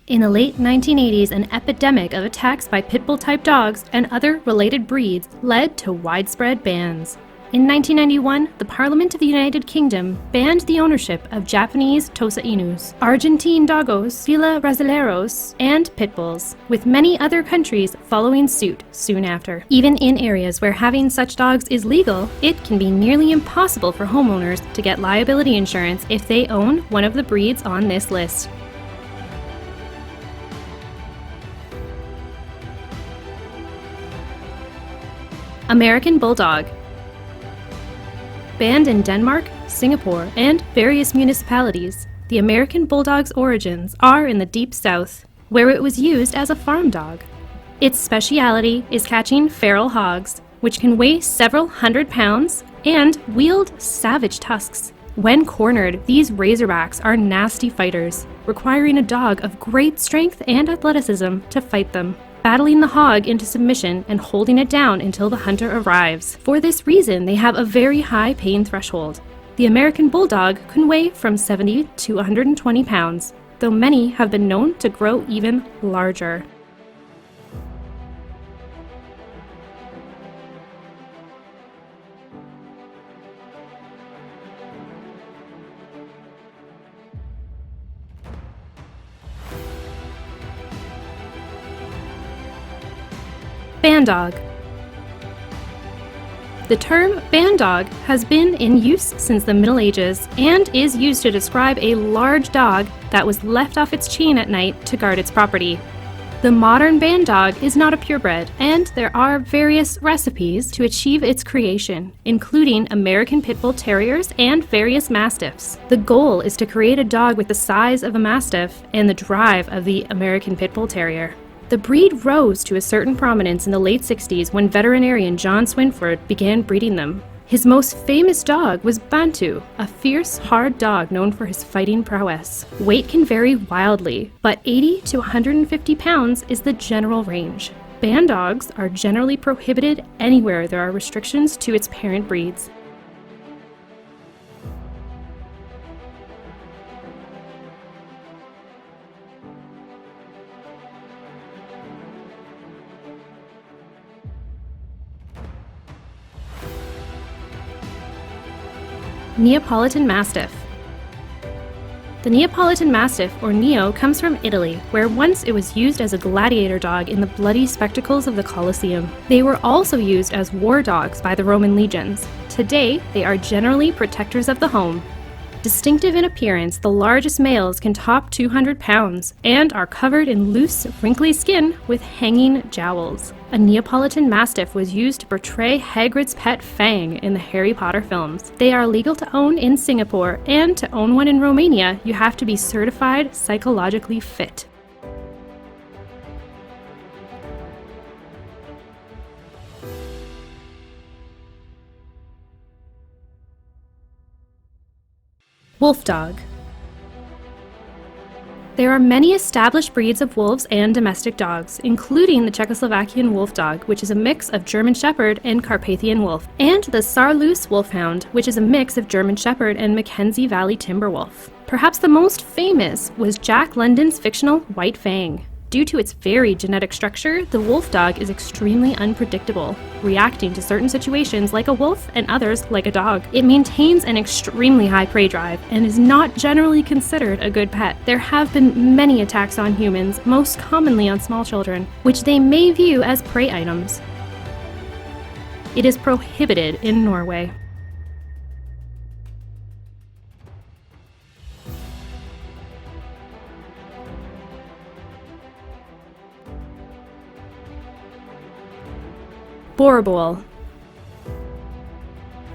In the late 1980s, an epidemic of attacks by Pitbull-type dogs and other related breeds led to widespread bans. In 1991, the Parliament of the United Kingdom banned the ownership of Japanese Tosa Inus, Argentine Dogos, Fila Brasileiros, and Pitbulls, with many other countries following suit soon after. Even in areas where having such dogs is legal, it can be nearly impossible for homeowners to get liability insurance if they own one of the breeds on this list. American Bulldog. Banned in Denmark, Singapore, and various municipalities, the American Bulldog's origins are in the Deep South, where it was used as a farm dog. Its speciality is catching feral hogs, which can weigh several hundred pounds and wield savage tusks. When cornered, these razorbacks are nasty fighters, requiring a dog of great strength and athleticism to fight them, battling the hog into submission and holding it down until the hunter arrives. For this reason, they have a very high pain threshold. The American Bulldog can weigh from 70 to 120 pounds, though many have been known to grow even larger. Bandog. The term bandog has been in use since the Middle Ages and is used to describe a large dog that was left off its chain at night to guard its property. The modern bandog is not a purebred, and there are various recipes to achieve its creation, including American Pitbull Terriers and various Mastiffs. The goal is to create a dog with the size of a Mastiff and the drive of the American Pitbull Terrier. The breed rose to a certain prominence in the late 60s when veterinarian John Swinford began breeding them. His most famous dog was Bantu, a fierce, hard dog known for his fighting prowess. Weight can vary wildly, but 80 to 150 pounds is the general range. Bandogs are generally prohibited anywhere there are restrictions to its parent breeds. Neopoliton Mastiff. The Neopolitan Mastiff, or Neo, comes from Italy, where once it was used as a gladiator dog in the bloody spectacles of the Colosseum. They were also used as war dogs by the Roman legions. Today, they are generally protectors of the home. Distinctive in appearance, the largest males can top 200 pounds and are covered in loose, wrinkly skin with hanging jowls. A Neapolitan Mastiff was used to portray Hagrid's pet Fang in the Harry Potter films. They are legal to own in Singapore, and to own one in Romania, you have to be certified psychologically fit. Wolf dog. There are many established breeds of wolves and domestic dogs, including the Czechoslovakian wolf dog, which is a mix of German Shepherd and Carpathian Wolf, and the Saarloos Wolfhound, which is a mix of German Shepherd and Mackenzie Valley Timber Wolf. Perhaps the most famous was Jack London's fictional White Fang. Due to its varied genetic structure, the wolf dog is extremely unpredictable, reacting to certain situations like a wolf and others like a dog. It maintains an extremely high prey drive and is not generally considered a good pet. There have been many attacks on humans, most commonly on small children, which they may view as prey items. It is prohibited in Norway. Boerboel.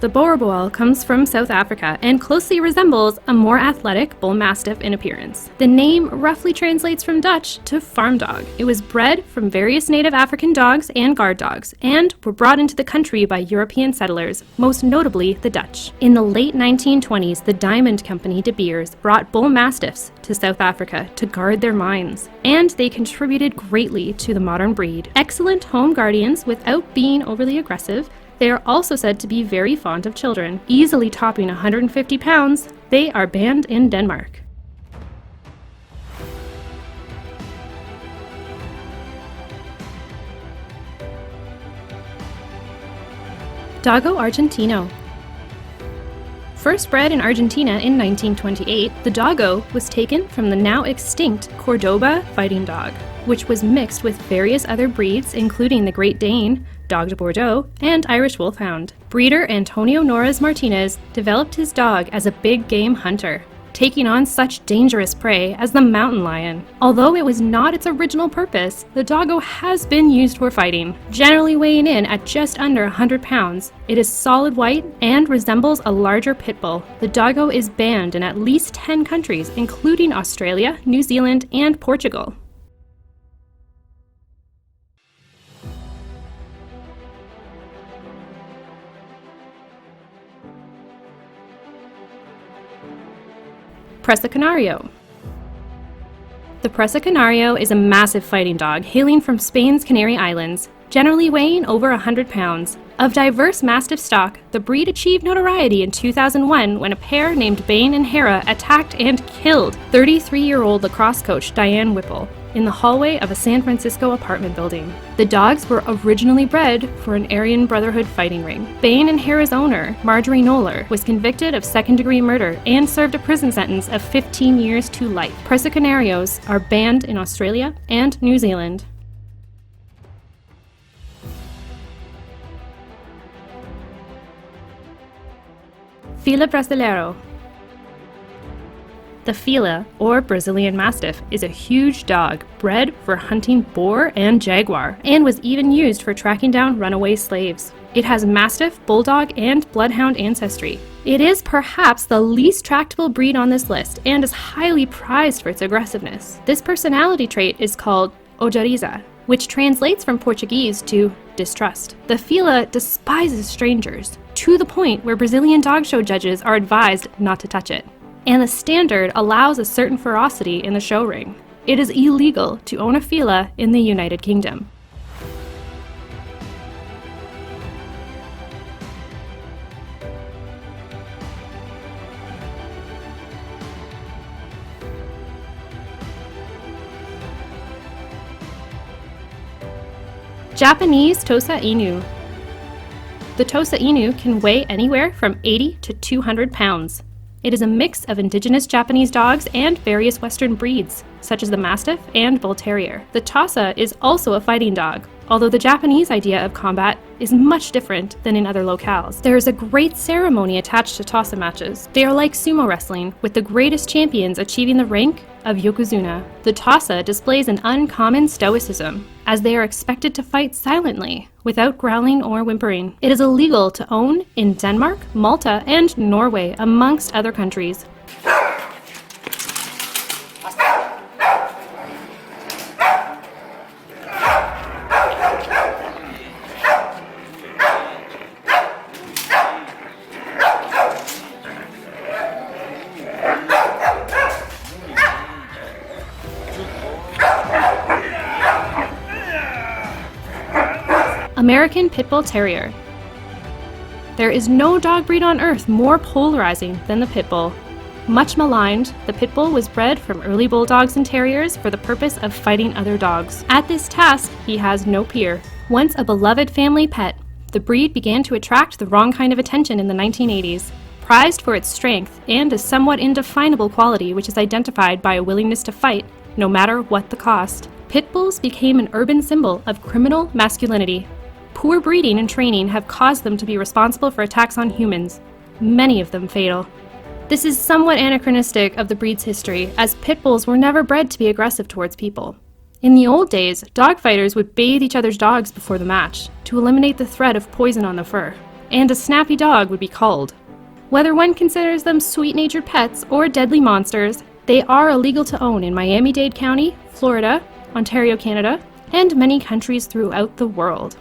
The Boerboel comes from South Africa and closely resembles a more athletic bull mastiff in appearance. The name roughly translates from Dutch to farm dog. It was bred from various native African dogs and guard dogs, and were brought into the country by European settlers, most notably the Dutch. In the late 1920s, the diamond company De Beers brought bull mastiffs to South Africa to guard their mines, and they contributed greatly to the modern breed. Excellent home guardians without being overly aggressive, they are also said to be very fond of children. Easily topping 150 pounds, they are banned in Denmark. Dogo Argentino. First bred in Argentina in 1928, the Dogo was taken from the now extinct Cordoba fighting dog, which was mixed with various other breeds including the Great Dane, Dog de Bordeaux, and Irish Wolfhound. Breeder Antonio Noras Martinez developed his dog as a big game hunter, taking on such dangerous prey as the mountain lion. Although it was not its original purpose, the Dogo has been used for fighting. Generally weighing in at just under 100 pounds, it is solid white and resembles a larger pit bull. The Dogo is banned in at least 10 countries, including Australia, New Zealand, and Portugal. Presa Canario. The Presa Canario is a massive fighting dog hailing from Spain's Canary Islands, generally weighing over 100 pounds. Of diverse Mastiff stock, the breed achieved notoriety in 2001 when a pair named Bane and Hera attacked and killed 33-year-old lacrosse coach Diane Whipple in the hallway of a San Francisco apartment building. The dogs were originally bred for an Aryan Brotherhood fighting ring. Bane and Hera's owner, Marjorie Knoller, was convicted of second-degree murder and served a prison sentence of 15 years to life. Presa Canarios are banned in Australia and New Zealand. Fila Brasileiro. The Fila, or Brazilian Mastiff, is a huge dog bred for hunting boar and jaguar, and was even used for tracking down runaway slaves. It has Mastiff, Bulldog, and Bloodhound ancestry. It is perhaps the least tractable breed on this list, and is highly prized for its aggressiveness. This personality trait is called ojeriza, which translates from Portuguese to distrust. The Fila despises strangers, to the point where Brazilian dog show judges are advised not to touch it. And the standard allows a certain ferocity in the show ring. It is illegal to own a Fila in the United Kingdom. Japanese Tosa Inu. The Tosa Inu can weigh anywhere from 80 to 200 pounds. It is a mix of indigenous Japanese dogs and various Western breeds, such as the Mastiff and Bull Terrier. The Tosa is also a fighting dog, although the Japanese idea of combat is much different than in other locales. There is a great ceremony attached to Tosa matches. They are like sumo wrestling, with the greatest champions achieving the rank of Yokozuna. The Tosa displays an uncommon stoicism, as they are expected to fight silently, without growling or whimpering. It is illegal to own in Denmark, Malta, and Norway, amongst other countries. American Pitbull Terrier. There is no dog breed on earth more polarizing than the Pitbull. Much maligned, the Pitbull was bred from early Bulldogs and Terriers for the purpose of fighting other dogs. At this task, he has no peer. Once a beloved family pet, the breed began to attract the wrong kind of attention in the 1980s. Prized for its strength and a somewhat indefinable quality which is identified by a willingness to fight, no matter what the cost. Pit bulls became an urban symbol of criminal masculinity. Poor breeding and training have caused them to be responsible for attacks on humans, many of them fatal. This is somewhat anachronistic of the breed's history, as pit bulls were never bred to be aggressive towards people. In the old days, dog fighters would bathe each other's dogs before the match, to eliminate the threat of poison on the fur, and a snappy dog would be culled. Whether one considers them sweet-natured pets or deadly monsters, they are illegal to own in Miami-Dade County, Florida, Ontario, Canada, and many countries throughout the world.